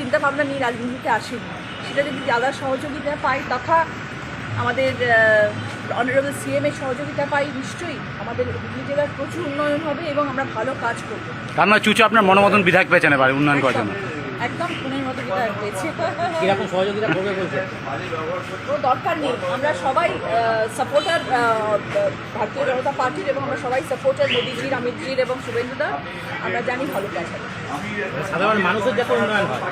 চিন্তাভাবনা নিয়ে রাজনীতিতে আসেনি। সেটা যদি যারা সহযোগিতা পাই তথা আমাদের অনারেবল সিএম এর সহযোগিতা পাই, নিশ্চয়ই আমাদের হুগলি জেলার প্রচুর উন্নয়ন হবে এবং আমরা ভালো কাজ করব। তার মানে চুচু আপনার মনোমতন বিধায়ক পেয়েছেন এবার উন্নয়ন করার জন্য? একদম ফোনের মতো বিধায়ক পেয়েছে। কিরকম সহযোগিতা করবে বলছে? কোনো দরকার নেই, আমরা সবাই সাপোর্টার ভারতীয় জনতা পার্টির, এবং আমরা সবাই সাপোর্টার মোদিজির, অমিতজির এবং শুভেন্দুদা। আমরা জানি ভালো কাজ হবে। সাধারণ মানুষের যাতে উন্নয়ন হয়,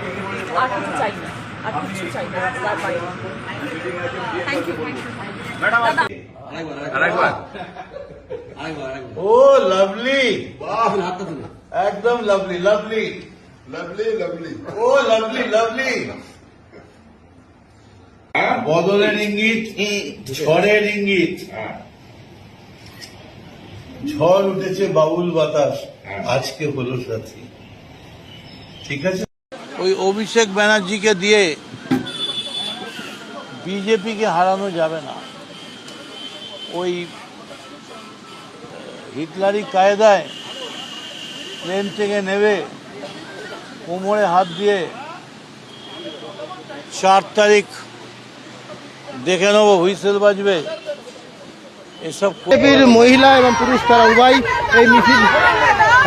আর কিছু চাই না, আর কিছু চাই না তার বাইরে। Thank you. ও লাভলি, একদম lovely lovely lovely lovely, oh lovely lovely. বদলের ইঙ্গিত, ঝড়ের ইঙ্গিত। ঝড় উঠেছে বাউল বাতাস, আজকে হলো সাথী। ঠিক আছে, ওই অভিষেক ব্যানার্জিকে দিয়ে বিজেপিকে হারানো যাবে না। ওই হিটলারি কায়দায় প্লেন থেকে নেবে, কোমরে হাত দিয়ে 4 তারিখ দেখে নেবো, হুইসেল বাজবে, এসব বিজেপির মহিলা এবং পুরুষ তারা উভয় এই মিছিল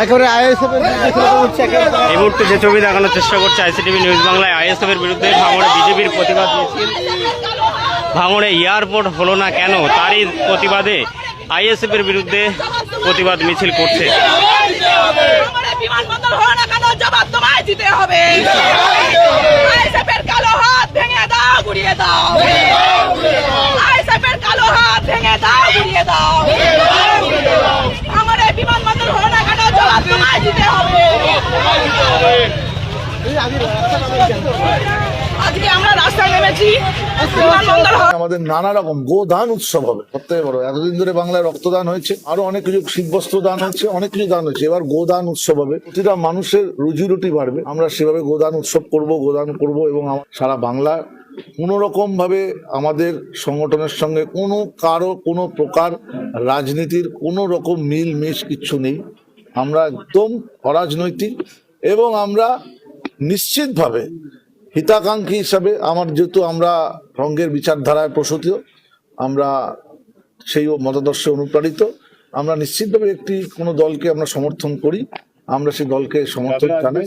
একেবারে আইএসএফ এর বিরুদ্ধে। এই মুহূর্তে যে ছবি দেখানোর চেষ্টা করছে আইসিটিভি নিউজ বাংলায়, আইএসএফ এর বিরুদ্ধে ভাঙড়ে বিজেপির প্রতিবাদ মিছিল। ভাঙড়ে এয়ারপোর্ট হলো না কেন, তারই প্রতিবাদে আইএসএফ এর বিরুদ্ধে প্রতিবাদ মিছিল করছে। বিমানবন্দর হলো না কেন, জবাব তোমায় দিতে হবে। আইএসএফের কালো হাত ভেঙে দাও, গুড়িয়ে দাও। আইএসএফের কালো হাত ভেঙে দাও, গুড়িয়ে দাও। আমাদের বিমানবন্দর হলো না কেন, জবাব তোমায় দিতে হবে। আজকে আমরা রাস্তায় নেমেছি বিমানবন্দর। আমাদের নানা রকম গোদান উৎসব হবে সবথেকে বড়। এতদিন ধরে বাংলায় রক্তদান হয়েছে, আরো অনেক কিছু শীতবস্ত্র দান হচ্ছে, অনেক কিছু দান হচ্ছে। এবার গোদান উৎসব হবে, প্রতিটা মানুষের রুজি রুটি বাড়বে। আমরা সেভাবে গোদান উৎসব করব, গোদান করব, এবং সারা বাংলা কোনো রকম ভাবে আমাদের সংগঠনের সঙ্গে কোনো প্রকার রাজনীতির কোনো রকম মিল মিশ কিচ্ছু নেই। আমরা একদম অরাজনৈতিক, এবং আমরা নিশ্চিতভাবে হিতাকাঙ্ক্ষী হিসাবে, যেহেতু আমরা রঙের বিচারধারায় প্রসূত, আমরা সেই মতাদর্শে অনুপ্রাণিত, আমরা নিশ্চিতভাবে কোনো দলকে আমরা সমর্থন করি, আমরা সেই দলকে সমর্থন জানাই।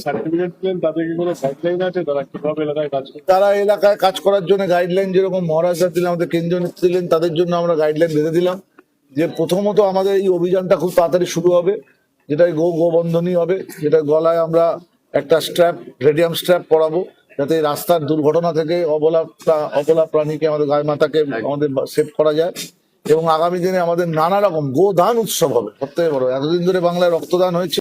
তারা এলাকায় কাজ করার জন্য গাইডলাইন, যেরকম মহারাজরা দিলেন, আমাদের কেন্দ্রীয় নেতৃত্ব দিলেন, তাদের জন্য আমরা গাইডলাইন বেঁধে দিলাম যে প্রথমত আমাদের এই অভিযানটা খুব তাড়াতাড়ি শুরু হবে, যেটা গোবন্ধনী হবে, যেটা গলায় আমরা একটা স্ট্র্যাপ, রেডিয়াম স্ট্র্যাপ পরাবো, যাতে রাস্তার দুর্ঘটনা থেকে অবলা প্রাণীকে, আমাদের গায়ে মাতাকে আমাদের সেভ করা যায়। এবং আগামী দিনে আমাদের নানা রকম গোদান উৎসব হবে সবথেকে বড়। এতদিন ধরে বাংলায় রক্তদান হয়েছে।